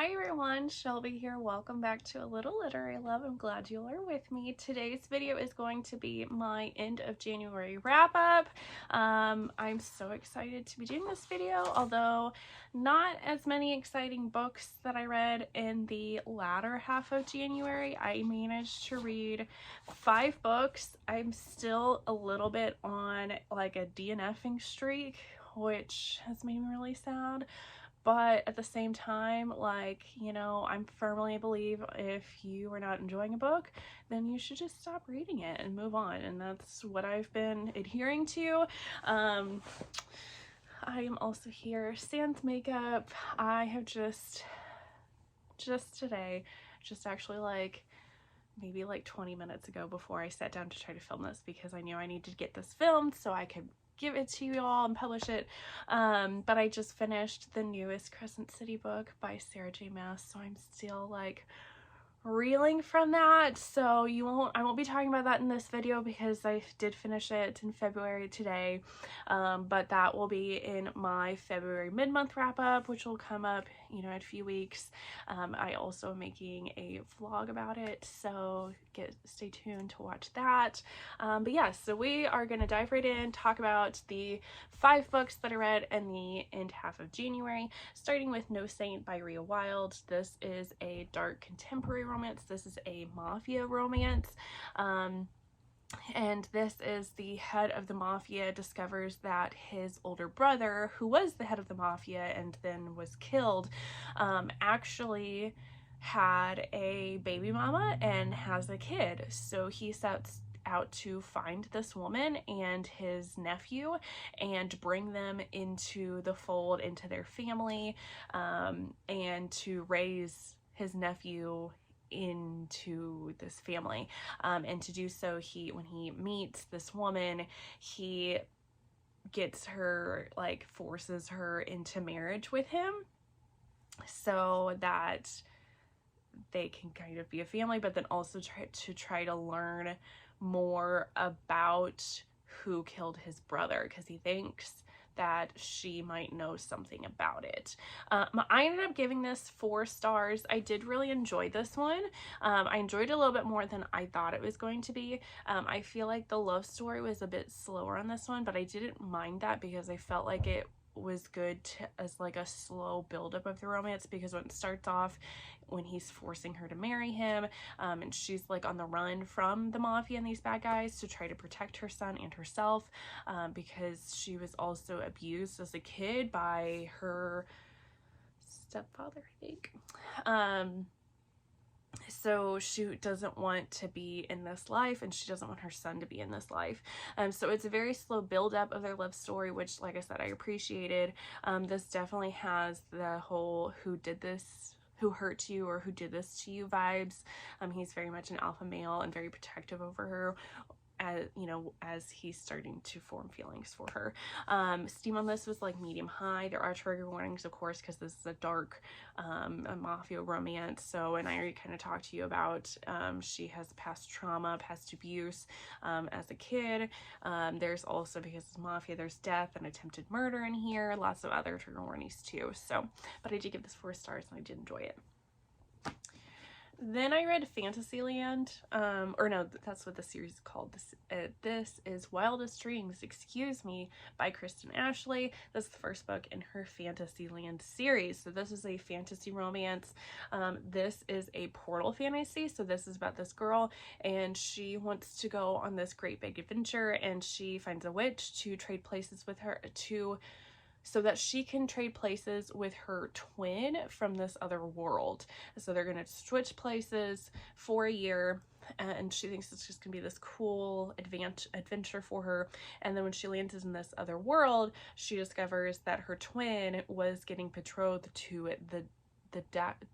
Hi everyone, Shelby here. Welcome back to A Little Literary Love. I'm glad you are with me. Today's video is going to be my end of January wrap up. I'm so excited to be doing this video, although not as many exciting books that I read in the latter half of January. I managed to read 5 books. I'm still a little bit on like a DNFing streak, which has made me really sad. But at the same time, like, you know, I'm firmly believe if you are not enjoying a book, then you should just stop reading it and move on. And that's what I've been adhering to. I am also here. Sans makeup. I have just today, just actually like maybe like 20 minutes ago before I sat down to try to film this, because I knew I needed to get this filmed so I could give it to you all and publish it. But I just finished the newest Crescent City book by Sarah J. Maas, so I'm still like reeling from that, so I won't be talking about that in this video because I did finish it in February today, but that will be in my February mid-month wrap-up, which will come up, you know, in a few weeks. I also am making a vlog about it, so stay tuned to watch that. But yeah, so we are going to dive right in, talk about the 5 books that I read in the end half of January, starting with No Saint by Ria Wilde. This is a dark contemporary romance. This is a mafia romance. And this is the head of the mafia discovers that his older brother, who was the head of the mafia and then was killed, actually had a baby mama and has a kid. So he sets out to find this woman and his nephew and bring them into the fold, into their family, and to raise his nephew into this family. And to do so, when he meets this woman, he gets her, like, forces her into marriage with him so that they can kind of be a family, but then also try to learn more about who killed his brother, because he thinks that she might know something about it. I ended up giving this 4 stars. I did really enjoy this one. I enjoyed it a little bit more than I thought it was going to be. I feel like the love story was a bit slower on this one, but I didn't mind that because I felt like it was good as like a slow buildup of the romance, because when it starts off, when he's forcing her to marry him, and she's like on the run from the mafia and these bad guys to try to protect her son and herself, because she was also abused as a kid by her stepfather, I think. So she doesn't want to be in this life, and she doesn't want her son to be in this life. So it's a very slow build-up of their love story, which, like I said, I appreciated. This definitely has the whole who did this, who hurt you, or who did this to you vibes. He's very much an alpha male and very protective over her, as you know, as he's starting to form feelings for her. Steam on this was like medium high. There are trigger warnings, of course, because this is a dark a mafia romance. So, and I already kind of talked to you about, she has past trauma, past abuse as a kid. There's also, because it's mafia, there's death and attempted murder in here, lots of other trigger warnings too. So, but I did give this 4 stars and I did enjoy it. Then I read Fantasyland, or no, that's what the series is called. This is Wildest Dreams, excuse me, by Kristen Ashley. This is the first book in her Fantasyland series. So this is a fantasy romance. This is a portal fantasy. So this is about this girl, and she wants to go on this great big adventure, and she finds a witch to trade places with her, so that she can trade places with her twin from this other world. So they're going to switch places for a year, and she thinks it's just going to be this cool adventure for her. And then when she lands in this other world, she discovers that her twin was getting betrothed to the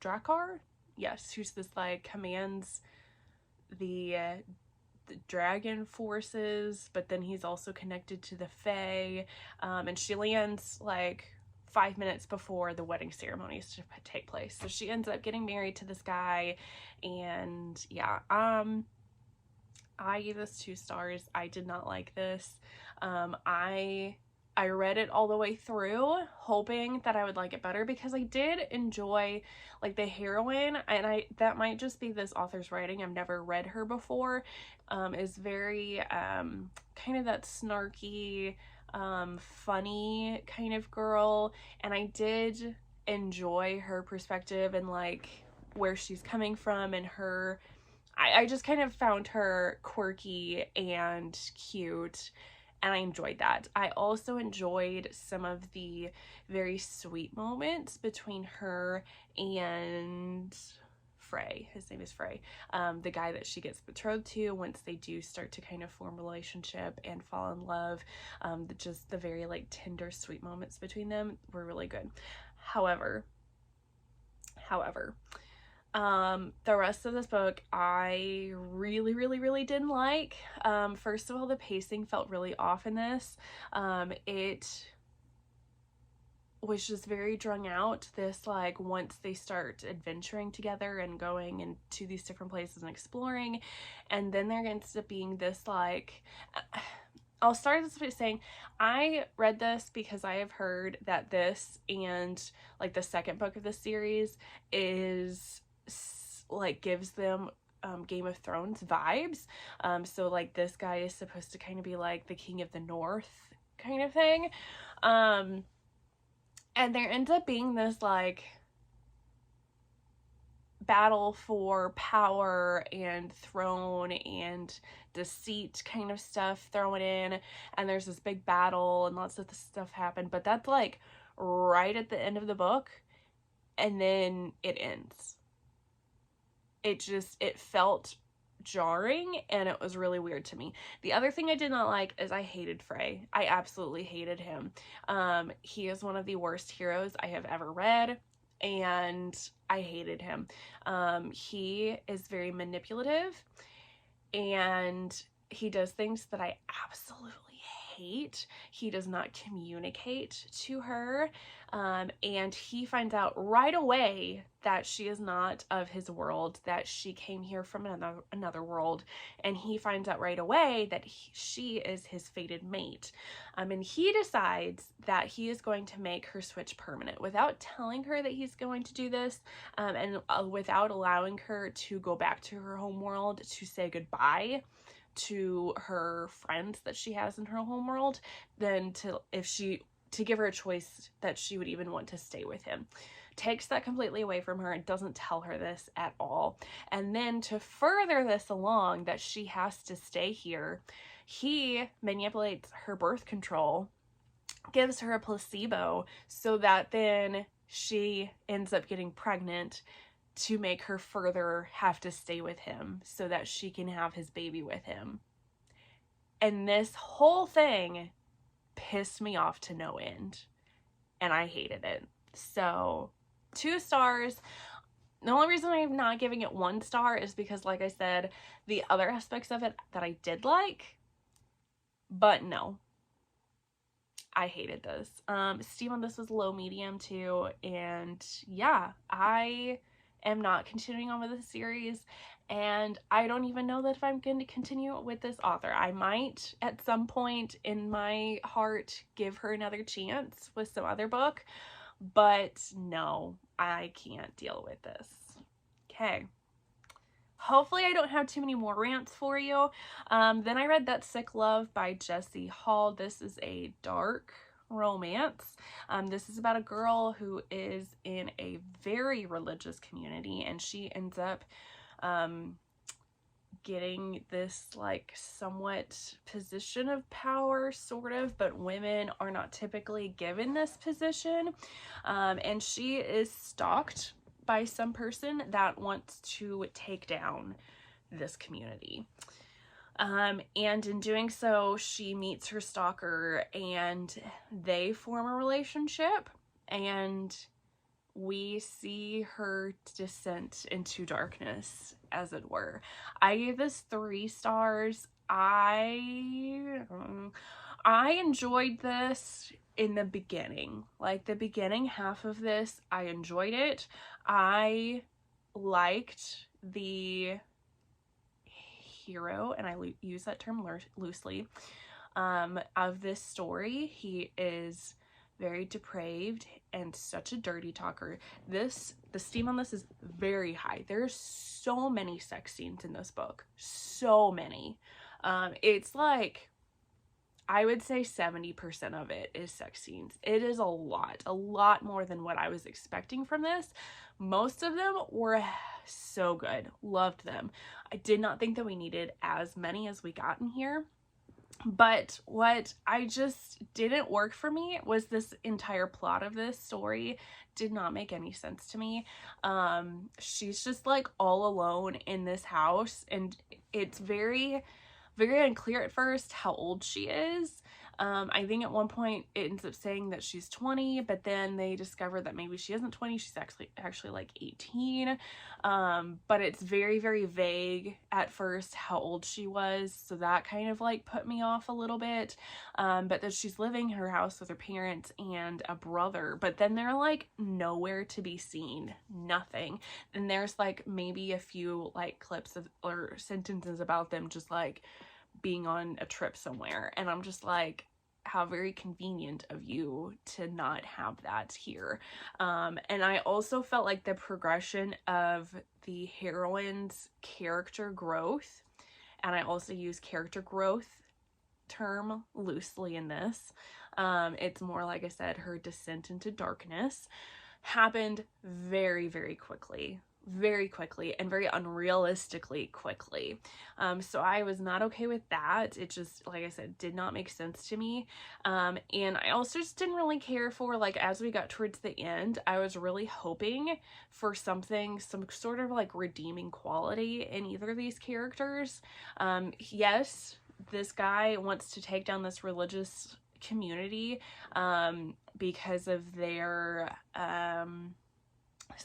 Drakkar? Yes, who's this, like, commands the dragon forces, but then he's also connected to the Fae, and she lands like 5 minutes before the wedding ceremony is to take place. So she ends up getting married to this guy, and yeah, I gave this 2 stars. I did not like this. I I read it all the way through hoping that I would like it better, because I did enjoy like the heroine, and that might just be this author's writing. I've never read her before. Is very kind of that snarky, funny kind of girl, and I did enjoy her perspective and like where she's coming from, and her I just kind of found her quirky and cute, and I enjoyed that. I also enjoyed some of the very sweet moments between her and Frey. His name is Frey. The guy that she gets betrothed to, once they do start to kind of form a relationship and fall in love. Just the very like tender, sweet moments between them were really good. However, the rest of this book I really didn't like. First of all, the pacing felt really off in this. It was just very drawn out. This, like, once they start adventuring together and going into these different places and exploring, and then there ends up being this, like, I'll start this by saying I read this because I have heard that this and like the second book of the series is like gives them Game of Thrones vibes. So like this guy is supposed to kind of be like the King of the North kind of thing. And there ends up being this like battle for power and throne and deceit kind of stuff thrown in, and there's this big battle and lots of stuff happen, but that's like right at the end of the book, and then it ends. It felt jarring, and it was really weird to me. The other thing I did not like is I hated Frey. I absolutely hated him. He is one of the worst heroes I have ever read, and I hated him. He is very manipulative, and he does things that I absolutely hate. He does not communicate to her, and he finds out right away that she is not of his world, that she came here from another world, and he finds out right away that she is his fated mate. And he decides that he is going to make her switch permanent without telling her that he's going to do this, and without allowing her to go back to her home world to say goodbye to her friends that she has in her home world, then to give her a choice that she would even want to stay with him. Takes that completely away from her and doesn't tell her this at all. And then to further this along, that she has to stay here, he manipulates her birth control, gives her a placebo so that then she ends up getting pregnant, to make her further have to stay with him so that she can have his baby with him. And this whole thing pissed me off to no end, and I hated it. So 2 stars. The only reason I'm not giving it 1 star is because, like I said, the other aspects of it that I did like, but no, I hated this. Steam on this was low medium too, and yeah, I am not continuing on with the series, and I don't even know that if I'm going to continue with this author. I might at some point in my heart give her another chance with some other book, but no, I can't deal with this. Okay. Hopefully I don't have too many more rants for you. Then I read That Sick Love by Jescie Hall. This is a dark romance. This is about a girl who is in a very religious community, and she ends up getting this like somewhat position of power, sort of, but women are not typically given this position, and she is stalked by some person that wants to take down this community. And in doing so, she meets her stalker, and they form a relationship, and we see her descent into darkness, as it were. I gave this 3 stars. I enjoyed this in the beginning. Like, the beginning half of this, I enjoyed it. I liked the hero, and I use that term loosely. of this story. He is very depraved and such a dirty talker. The steam on this is very high. There's so many sex scenes in this book. So many. It's like, I would say 70% of it is sex scenes. It is a lot more than what I was expecting from this. Most of them were so good. Loved them. I did not think that we needed as many as we got in here. But what I just didn't work for me was this entire plot of this story did not make any sense to me. She's just like all alone in this house, and it's very unclear at first how old she is. I think at one point it ends up saying that she's 20, but then they discover that maybe she isn't 20, she's actually like 18. But it's very vague at first how old she was, so that kind of like put me off a little bit. But that she's living in her house with her parents and a brother, but then they're like nowhere to be seen. Nothing. And there's like maybe a few like clips of or sentences about them just like being on a trip somewhere, and I'm just like, how very convenient of you to not have that here. And I also felt like the progression of the heroine's character growth, and I also use character growth term loosely in this, it's more like I said, her descent into darkness happened very quickly and very unrealistically quickly. So I was not okay with that. It just, like I said, did not make sense to me. And I also just didn't really care for, like, as we got towards the end, I was really hoping for something, some sort of like redeeming quality in either of these characters. Yes, this guy wants to take down this religious community because of their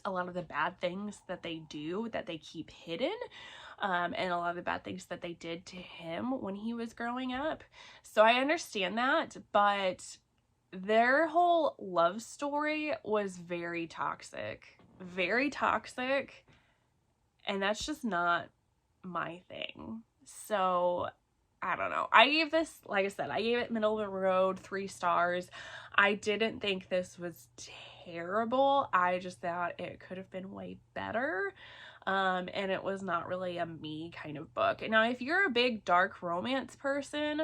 a lot of the bad things that they do, that they keep hidden, and a lot of the bad things that they did to him when he was growing up. So I understand that, but their whole love story was very toxic, and that's just not my thing. So I don't know. I gave this, like I said, I gave it middle of the road, 3 stars. I didn't think this was terrible. I just thought it could have been way better. And it was not really a me kind of book. Now, if you're a big dark romance person,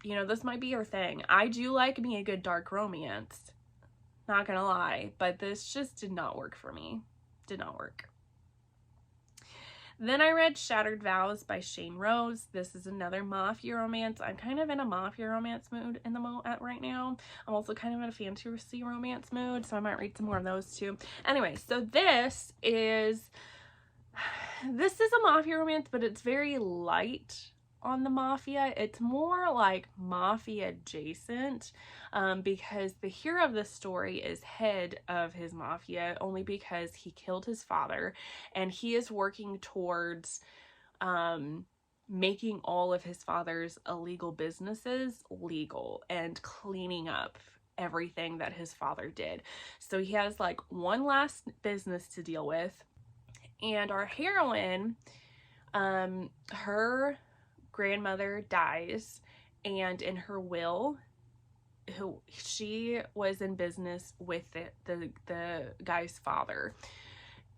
you know, this might be your thing. I do like me a good dark romance, not gonna lie, but this just did not work for me. Did not work. Then I read Shattered Vows by Shain. This is another mafia romance. I'm kind of in a mafia romance mood right now. I'm also kind of in a fantasy romance mood, so I might read some more of those too. Anyway, so this is a mafia romance, but it's very light on the mafia. It's more like mafia adjacent, because the hero of the story is head of his mafia only because he killed his father, and he is working towards making all of his father's illegal businesses legal and cleaning up everything that his father did. So he has like one last business to deal with, and our heroine, her grandmother dies, and in her will, she was in business with the guy's father,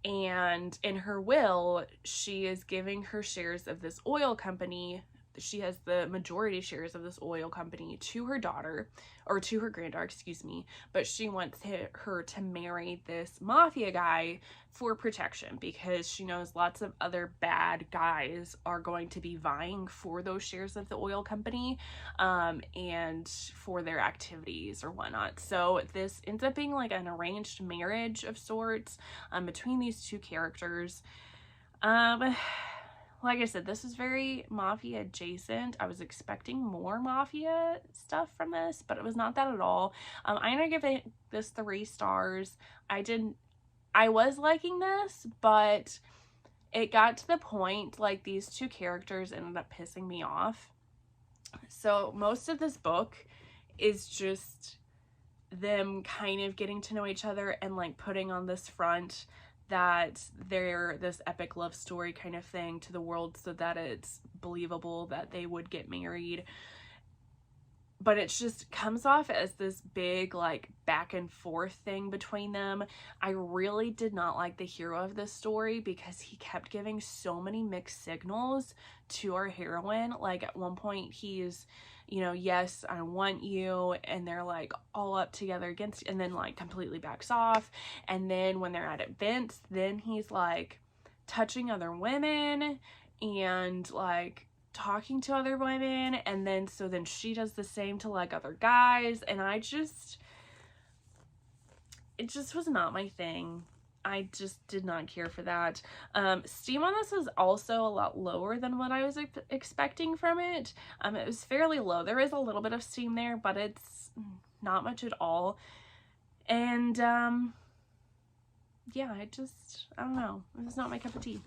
and in her will she is giving her shares of this oil company. She has the majority shares of this oil company to her daughter, or to her granddaughter, excuse me, but she wants her to marry this mafia guy for protection, because she knows lots of other bad guys are going to be vying for those shares of the oil company, and for their activities or whatnot. So this ends up being like an arranged marriage of sorts, between these two characters. Like I said, this is very mafia adjacent. I was expecting more mafia stuff from this, but it was not that at all. I'm gonna give this 3 stars. I was liking this, but it got to the point, like, these two characters ended up pissing me off. So most of this book is just them kind of getting to know each other and like putting on this front that they're this epic love story kind of thing to the world so that it's believable that they would get married. But it just comes off as this big, like, back and forth thing between them. I really did not like the hero of this story because he kept giving so many mixed signals to our heroine. Like, at one point he's, you know, yes, I want you, and they're like all up together against, and then like completely backs off. And then when they're at events, then he's like touching other women and like talking to other women, and then she does the same to like other guys, and it just was not my thing. I just did not care for that. Steam on this is also a lot lower than what I was expecting from it. It was fairly low. There is a little bit of steam there, but it's not much at all. And yeah, I don't know. It's not my cup of tea.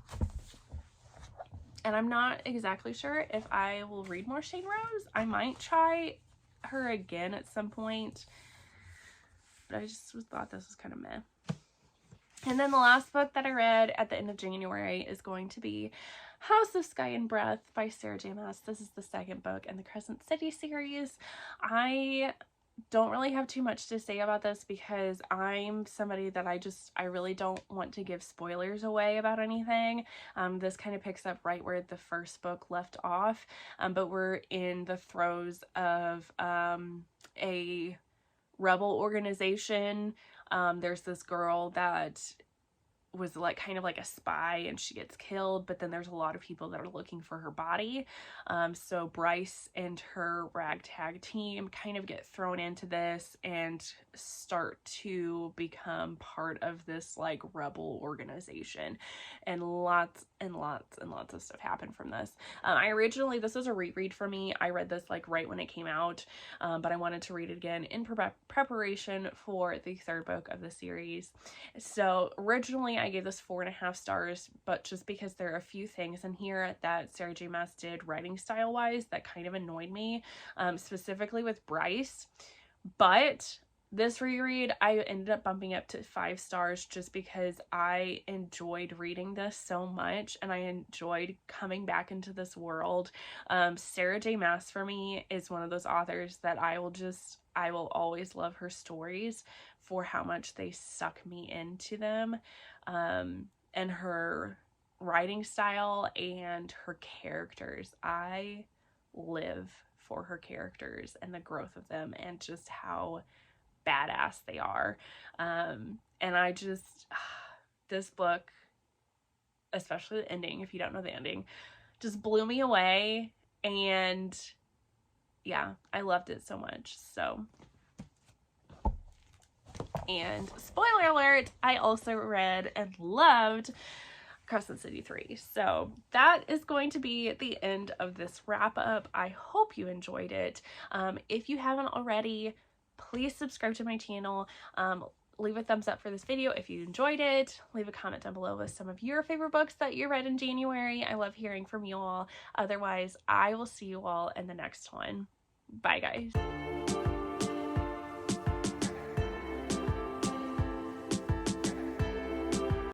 And I'm not exactly sure if I will read more Shain Rose. I might try her again at some point, but I just thought this was kind of meh. And then the last book that I read at the end of January is going to be House of Sky and Breath by Sarah J. Maas. This is the second book in the Crescent City series. I don't really have too much to say about this because I'm somebody that I really don't want to give spoilers away about anything. This kind of picks up right where the first book left off, but we're in the throes of a rebel organization. There's this girl that was like kind of like a spy, and she gets killed, but then there's a lot of people that are looking for her body. So Bryce and her ragtag team kind of get thrown into this and start to become part of this like rebel organization, and lots of stuff happened from this. This was a reread for me. I read this like right when it came out, but I wanted to read it again in preparation for the third book of the series. So originally I gave this 4.5 stars, but just because there are a few things in here that Sarah J. Maas did writing style wise that kind of annoyed me, specifically with Bryce. But this reread, I ended up bumping up to 5 stars just because I enjoyed reading this so much, and I enjoyed coming back into this world. Sarah J. Maas for me is one of those authors that I will always love her stories for how much they suck me into them. And her writing style and her characters. I live for her characters and the growth of them and just how badass they are. And this book, especially the ending, if you don't know the ending, just blew me away, and yeah, I loved it so much. So, and spoiler alert, I also read and loved Crescent City 3. So that is going to be the end of this wrap up. I hope you enjoyed it. If you haven't already, please subscribe to my channel. Leave a thumbs up for this video if you enjoyed it. Leave a comment down below with some of your favorite books that you read in January. I love hearing from you all. Otherwise, I will see you all in the next one. Bye, guys.